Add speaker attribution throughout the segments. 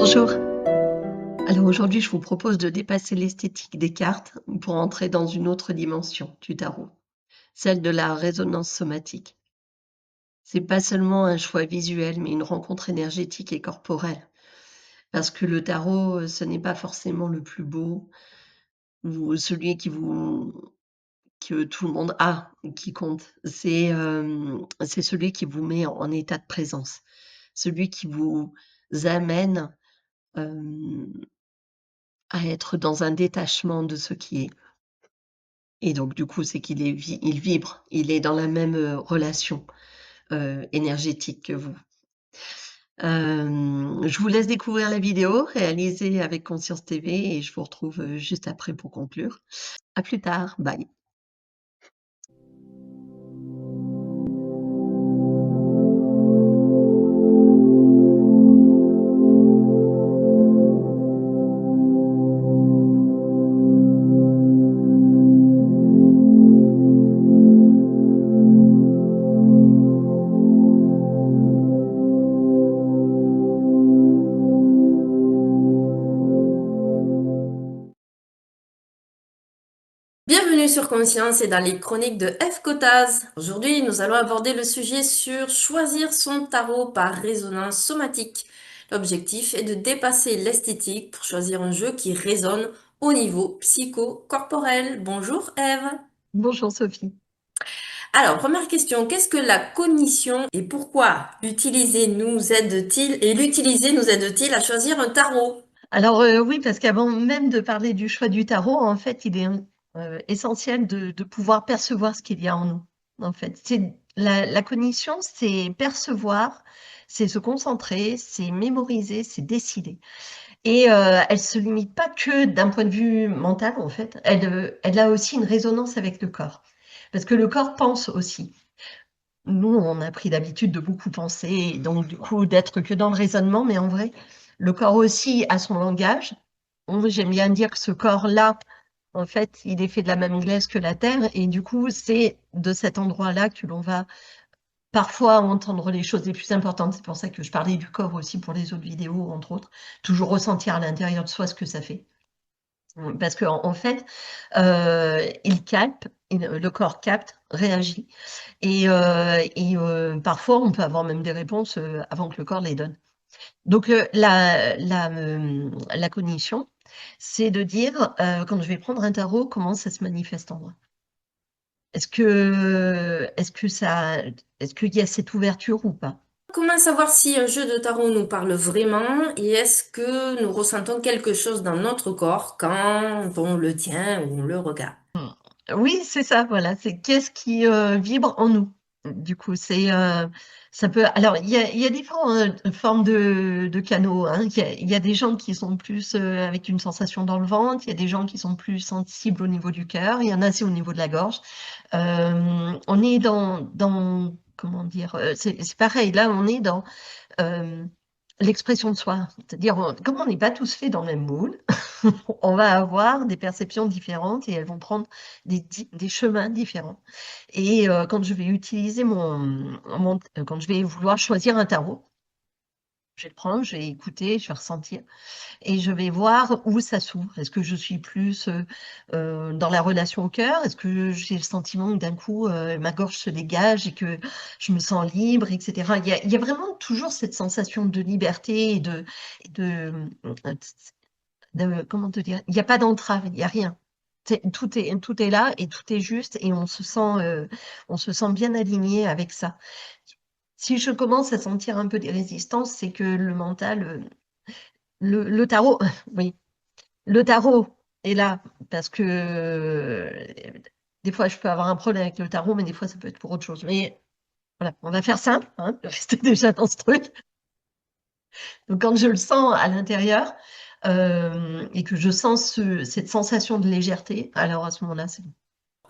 Speaker 1: Bonjour. Alors aujourd'hui, je vous propose de dépasser l'esthétique des cartes pour entrer dans une autre dimension du tarot, celle de la résonance somatique. C'est pas seulement un choix visuel, mais une rencontre énergétique et corporelle. Parce que le tarot, ce n'est pas forcément le plus beau ou celui que tout le monde a, qui compte. C'est celui qui vous met en état de présence, celui qui vous amène à être dans un détachement de ce qui est. Et donc du coup, c'est il vibre, il est dans la même, relation, énergétique que vous. Je vous laisse découvrir la vidéo réalisée avec Conscience TV et je vous retrouve, juste après pour conclure. À plus tard, bye.
Speaker 2: Bienvenue sur Conscience et dans les chroniques de F. Kotaz. Aujourd'hui, nous allons aborder le sujet sur choisir son tarot par résonance somatique. L'objectif est de dépasser l'esthétique pour choisir un jeu qui résonne au niveau psycho-corporel. Bonjour Eve.
Speaker 1: Bonjour Sophie.
Speaker 2: Alors, première question, qu'est-ce que la cognition et pourquoi l'utiliser nous aide-t-il à choisir un tarot?
Speaker 1: Alors, oui, parce qu'avant même de parler du choix du tarot, en fait, il est, essentiel de pouvoir percevoir ce qu'il y a en nous, en fait. C'est la cognition, c'est percevoir, c'est se concentrer, c'est mémoriser, c'est décider. Et elle se limite pas que d'un point de vue mental, en fait. Elle a aussi une résonance avec le corps. Parce que le corps pense aussi. Nous, on a pris l'habitude de beaucoup penser et donc du coup d'être que dans le raisonnement, mais en vrai, le corps aussi a son langage. J'aime bien dire que ce corps-là, en fait, il est fait de la même glaise que la terre et du coup, c'est de cet endroit-là que l'on va parfois entendre les choses les plus importantes. C'est pour ça que je parlais du corps aussi pour les autres vidéos, entre autres. Toujours ressentir à l'intérieur de soi ce que ça fait. Parce qu'en fait, il capte, le corps capte, réagit parfois on peut avoir même des réponses, avant que le corps les donne. Donc la cognition, c'est de dire, quand je vais prendre un tarot, comment ça se manifeste en moi? Est-ce qu'il y a cette ouverture ou pas?
Speaker 2: Comment savoir si un jeu de tarot nous parle vraiment et est-ce que nous ressentons quelque chose dans notre corps quand on le tient ou on le regarde?
Speaker 1: Oui, c'est ça, voilà, c'est qu'est-ce qui, vibre en nous? Du coup, ça peut alors il y a différentes, formes de canaux, hein. Il y a des gens qui sont plus, avec une sensation dans le ventre, il y a des gens qui sont plus sensibles au niveau du cœur, il y en a, c'est au niveau de la gorge. On est dans comment dire? C'est pareil, là, on est dans, hem, l'expression de soi. C'est-à-dire, comme on n'est pas tous faits dans le même moule, on va avoir des perceptions différentes et elles vont prendre des chemins différents. Et quand je vais utiliser quand je vais vouloir choisir un tarot, je vais le prendre, je vais écouter, je vais ressentir et je vais voir où ça s'ouvre. Est-ce que je suis plus, dans la relation au cœur? Est-ce que j'ai le sentiment que d'un coup, ma gorge se dégage et que je me sens libre et cetera? Il y a vraiment toujours cette sensation de liberté et de comment te dire? Il y a pas d'entrave, il y a rien. Tout est là et tout est juste et on se sent bien aligné avec ça. Si je commence à sentir un peu des résistances, c'est que le mental, le tarot oui, le tarot est là parce que, des fois je peux avoir un problème avec le tarot, mais des fois ça peut être pour autre chose. Mais voilà, on va faire simple, hein, rester déjà dans ce truc. Donc quand je le sens à l'intérieur, et que je sens cette sensation de légèreté, alors à ce moment-là, c'est bon.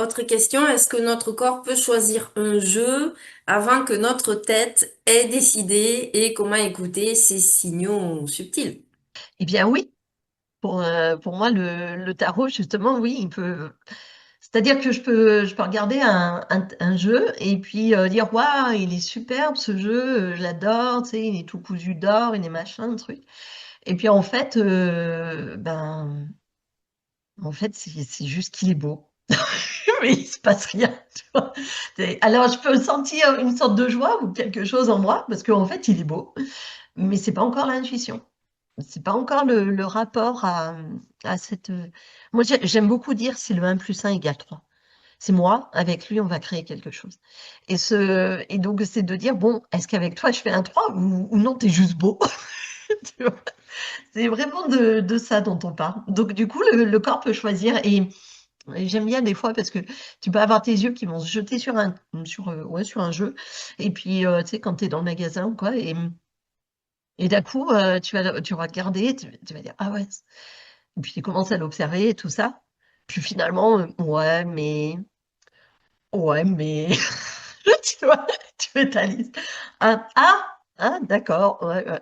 Speaker 2: Autre question, est-ce que notre corps peut choisir un jeu avant que notre tête ait décidé et comment écouter ces signaux subtils?
Speaker 1: Eh bien oui, pour moi le tarot justement, oui, il peut c'est-à-dire que je peux regarder un jeu et puis, dire: «Waouh, il est superbe ce jeu, je l'adore, tu sais, il est tout cousu d'or, il est machin, truc» Et puis en fait, c'est juste qu'il est beau. Mais il se passe rien, tu vois. Alors, je peux sentir une sorte de joie ou quelque chose en moi, parce qu'en fait, il est beau, mais c'est pas encore l'intuition. C'est pas encore le rapport à cette. Moi, j'aime beaucoup dire c'est le 1 + 1 = 3. C'est moi, avec lui, on va créer quelque chose. Et donc, c'est de dire, bon, est-ce qu'avec toi, je fais un 3 ou non, t'es juste beau. Tu vois. C'est vraiment de ça dont on parle. Donc, du coup, le corps peut choisir. Et j'aime bien des fois parce que tu peux avoir tes yeux qui vont se jeter sur un jeu. Et puis, tu sais, quand tu es dans le magasin ou quoi, et d'un coup, tu vas regarder, tu vas dire, ah ouais. Et puis, tu commences à l'observer et tout ça. Puis finalement, ouais, mais, tu vois, tu fais ta liste. D'accord, ouais, ouais.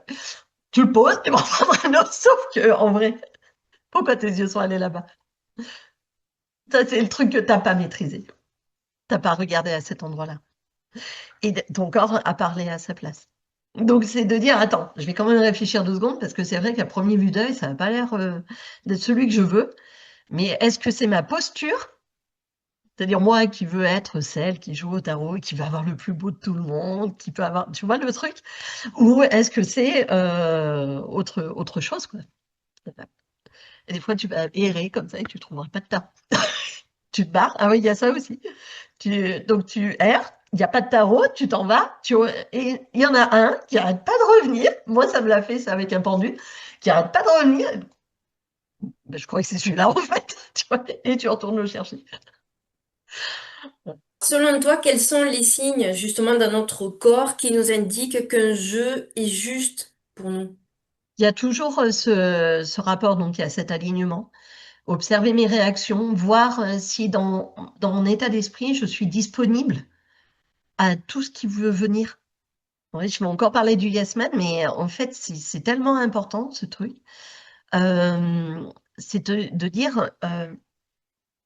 Speaker 1: Tu le poses, tu vas en prendre un autre, sauf que, en vrai, pourquoi tes yeux sont allés là-bas? Ça, c'est le truc que t'as pas maîtrisé. T'as pas regardé à cet endroit-là. Et ton corps a parlé à sa place. Donc, c'est de dire, attends, je vais quand même réfléchir 2 secondes parce que c'est vrai qu'à premier vue d'œil, ça n'a pas l'air d'être celui que je veux. Mais est-ce que c'est ma posture? C'est-à-dire moi qui veux être celle qui joue au tarot, qui va avoir le plus beau de tout le monde, qui peut avoir, tu vois le truc? Ou est-ce que c'est autre chose, quoi? Et des fois, tu vas errer comme ça et tu ne trouveras pas de tarot. Tu te barres. Ah oui, il y a ça aussi. Donc tu erres, il n'y a pas de tarot, tu t'en vas, et il y en a un qui arrête pas de revenir. Moi, ça me l'a fait, ça, avec un pendu, qui arrête pas de revenir. Ben, je crois que c'est celui-là, en fait. Tu vois, et tu retournes le chercher.
Speaker 2: Selon toi, quels sont les signes justement dans notre corps qui nous indiquent qu'un jeu est juste pour nous?
Speaker 1: Il y a toujours ce rapport, donc il y a cet alignement. Observer mes réactions, voir si dans mon état d'esprit, je suis disponible à tout ce qui veut venir. Oui, je vais encore parler du Yes Man, mais en fait, c'est tellement important, ce truc. Euh, c'est de dire,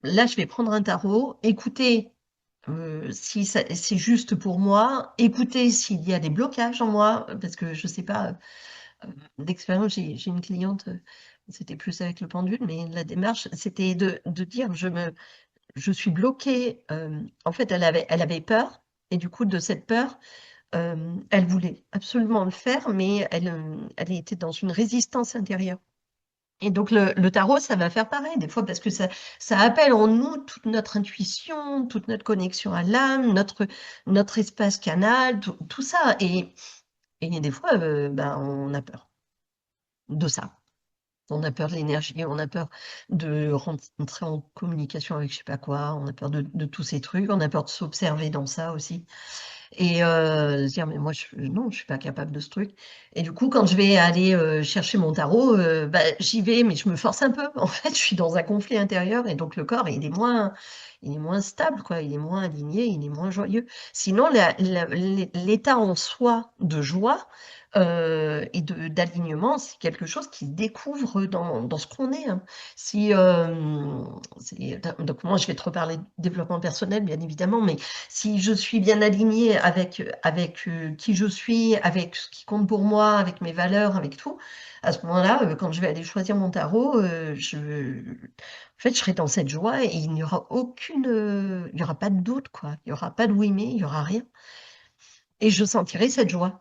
Speaker 1: là, je vais prendre un tarot, écouter si c'est juste pour moi, écouter s'il y a des blocages en moi, parce que je sais pas, d'expérience, j'ai une cliente, c'était plus avec le pendule, mais la démarche, c'était de dire, je suis bloquée. En fait, elle avait peur, et du coup, de cette peur, elle voulait absolument le faire, mais elle était dans une résistance intérieure. Et donc le tarot, ça va faire pareil des fois parce que ça appelle en nous toute notre intuition, toute notre connexion à l'âme, notre espace canal, tout ça. Et des fois, ben, on a peur de ça. On a peur de l'énergie, on a peur de rentrer en communication avec je sais pas quoi, on a peur de tous ces trucs, on a peur de s'observer dans ça aussi. Et se dire, mais moi, non, je suis pas capable de ce truc. Et du coup, quand je vais aller chercher mon tarot, bah, j'y vais, mais je me force un peu. En fait, je suis dans un conflit intérieur et donc le corps, il est moins stable, quoi. Il est moins aligné, il est moins joyeux. Sinon, l'état en soi de joie et d'alignement, c'est quelque chose qui se découvre dans ce qu'on est, hein. Si, donc moi, je vais te reparler de développement personnel, bien évidemment, mais si je suis bien alignée avec qui je suis, avec ce qui compte pour moi, avec mes valeurs, avec tout, à ce moment-là, quand je vais aller choisir mon tarot, en fait, je serai dans cette joie et il n'y aura il n'y aura pas de doute, quoi. Il n'y aura pas de oui mais, il n'y aura rien. Et je sentirai cette joie.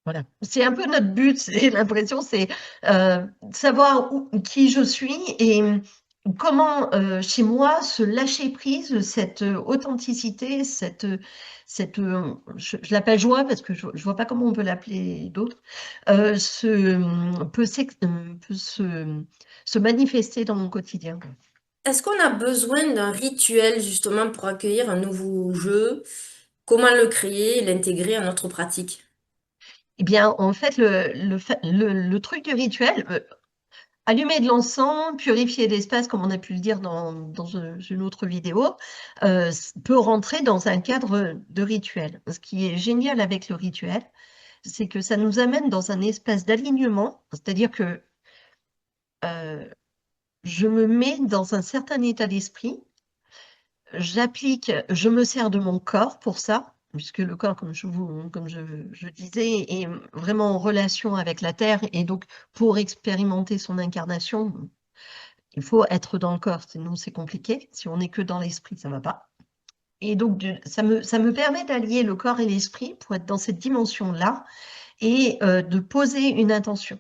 Speaker 1: Voilà. C'est un peu notre but, c'est l'impression, c'est savoir qui je suis et comment chez moi se lâcher prise, cette authenticité, je l'appelle joie parce que je ne vois pas comment on peut l'appeler d'autre, peut se manifester dans mon quotidien.
Speaker 2: Est-ce qu'on a besoin d'un rituel justement pour accueillir un nouveau jeu? Comment le créer et l'intégrer à notre pratique?
Speaker 1: Eh bien, en fait, le truc du rituel, allumer de l'encens, purifier l'espace, comme on a pu le dire dans une autre vidéo, peut rentrer dans un cadre de rituel. Ce qui est génial avec le rituel, c'est que ça nous amène dans un espace d'alignement, c'est-à-dire que euh, je me mets dans un certain état d'esprit, je me sers de mon corps pour ça, puisque le corps, comme je disais, est vraiment en relation avec la terre et donc pour expérimenter son incarnation, il faut être dans le corps, sinon c'est compliqué. Si on n'est que dans l'esprit, ça va pas. Et donc ça me permet d'allier le corps et l'esprit pour être dans cette dimension-là et de poser une intention.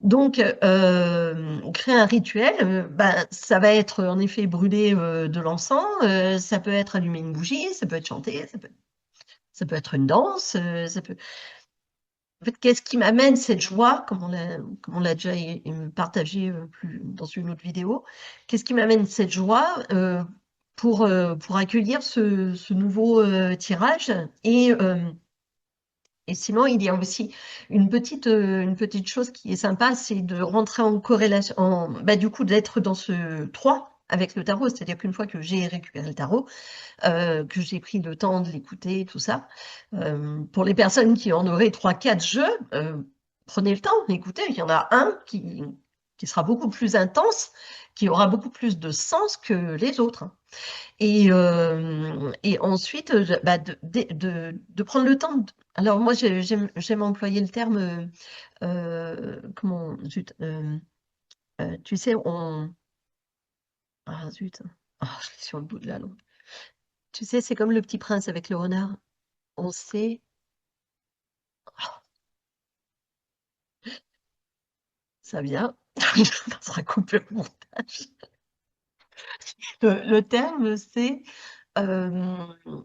Speaker 1: Donc, créer un rituel, ben, ça va être en effet brûler de l'encens, ça peut être allumer une bougie, ça peut être chanter, ça peut être une danse, ça peut. En fait, qu'est-ce qui m'amène cette joie, comme on l'a déjà partagé dans une autre vidéo, qu'est-ce qui m'amène cette joie pour accueillir ce nouveau tirage et sinon, il y a aussi une petite chose qui est sympa, c'est de rentrer en corrélation, bah, du coup, d'être dans ce 3 avec le tarot. C'est-à-dire qu'une fois que j'ai récupéré le tarot, que j'ai pris le temps de l'écouter, tout ça, pour les personnes qui en auraient 3, 4 jeux, prenez le temps, écoutez, il y en a un qui sera beaucoup plus intense, qui aura beaucoup plus de sens que les autres. Et ensuite, bah, de prendre le temps. Alors moi, j'aime employer le terme, comment, zut, tu sais, ah zut, ah, je suis sur le bout de la langue. Tu sais, c'est comme le Petit Prince avec le renard. On sait, ah, ça vient, ça sera coupé au montage. Le terme, c'est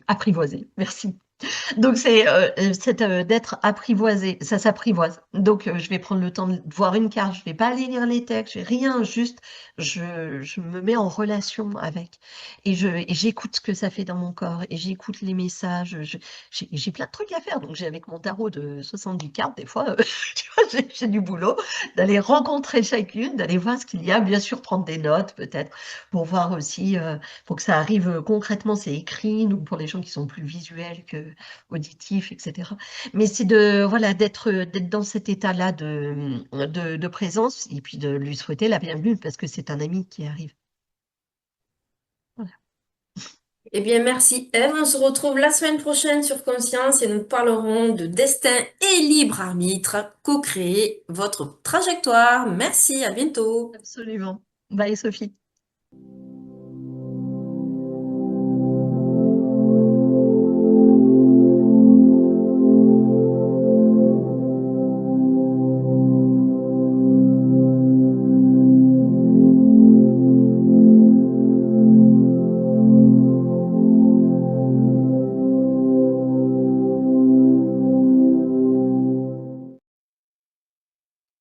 Speaker 1: apprivoiser. Merci. Donc d'être apprivoisé, ça s'apprivoise. Donc je vais prendre le temps de voir une carte, je vais pas aller lire les textes, je vais rien, juste je me mets en relation avec et j'écoute ce que ça fait dans mon corps et j'écoute les messages. J'ai plein de trucs à faire. Donc j'ai avec mon tarot de 70 cartes, des fois, tu vois, j'ai du boulot d'aller rencontrer chacune, d'aller voir ce qu'il y a, bien sûr prendre des notes peut-être pour voir aussi, pour que ça arrive concrètement, c'est écrit, donc pour les gens qui sont plus visuels que auditifs, etc. Mais c'est voilà, d'être dans cet état-là de présence et puis de lui souhaiter la bienvenue parce que c'est un ami qui arrive. Voilà.
Speaker 2: Eh bien, merci Eve. On se retrouve la semaine prochaine sur Conscience et nous parlerons de destin et libre arbitre, co-créer votre trajectoire. Merci, à bientôt.
Speaker 1: Absolument. Bye Sophie.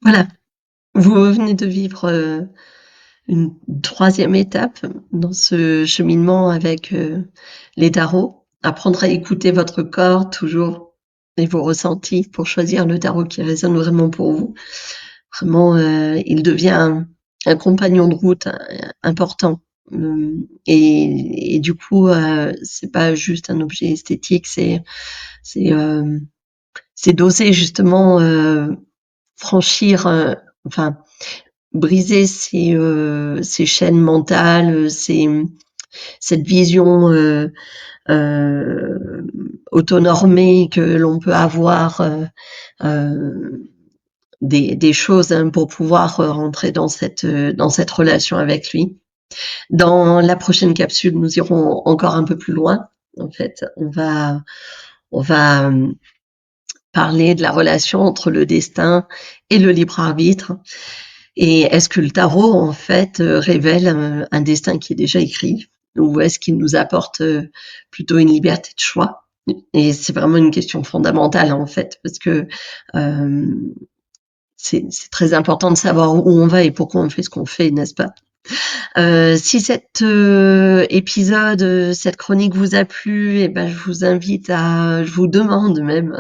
Speaker 1: Voilà, vous venez de vivre une troisième étape dans ce cheminement avec les tarots. Apprendre à écouter votre corps toujours et vos ressentis pour choisir le tarot qui résonne vraiment pour vous. Vraiment, il devient un compagnon de route important. Et du coup, c'est pas juste un objet esthétique, c'est d'oser justement franchir, enfin briser ces chaînes mentales, cette vision autonormée que l'on peut avoir des choses pour pouvoir rentrer dans cette relation avec lui. Dans la prochaine capsule, nous irons encore un peu plus loin. En fait, on va parler de la relation entre le destin et le libre arbitre. Et est-ce que le tarot, en fait, révèle un destin qui est déjà écrit ou est-ce qu'il nous apporte plutôt une liberté de choix? Et c'est vraiment une question fondamentale, en fait, parce que c'est très important de savoir où on va et pourquoi on fait ce qu'on fait, n'est-ce pas? Si cet épisode, cette chronique vous a plu, et ben je vous demande même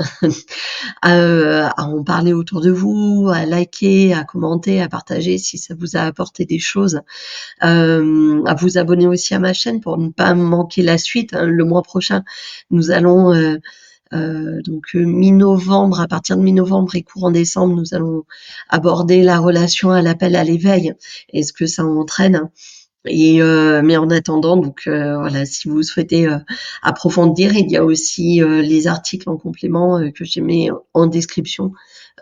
Speaker 1: à en parler autour de vous, à liker, à commenter, à partager si ça vous a apporté des choses, à vous abonner aussi à ma chaîne pour ne pas manquer la suite. Hein. Le mois prochain, nous allons donc mi-novembre, à partir de mi-novembre et courant décembre, nous allons aborder la relation à l'appel à l'éveil et ce que ça entraîne. Mais en attendant, donc voilà, si vous souhaitez approfondir, il y a aussi les articles en complément que j'ai mis en description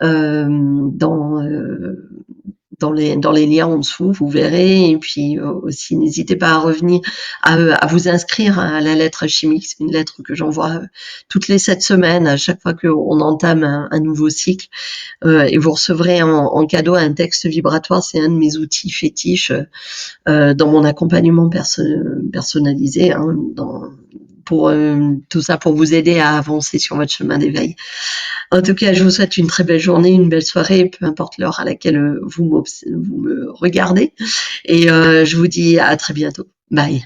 Speaker 1: euh, dans dans les liens en dessous, vous verrez. Et puis aussi, n'hésitez pas à revenir, à vous inscrire à la lettre chimique. C'est une lettre que j'envoie toutes les 7 semaines, à chaque fois qu'on entame un nouveau cycle. Et vous recevrez en cadeau un texte vibratoire. C'est un de mes outils fétiches dans mon accompagnement personnalisé, hein, pour tout ça, pour vous aider à avancer sur votre chemin d'éveil. En tout cas, je vous souhaite une très belle journée, une belle soirée, peu importe l'heure à laquelle vous me regardez. Et je vous dis à très bientôt. Bye.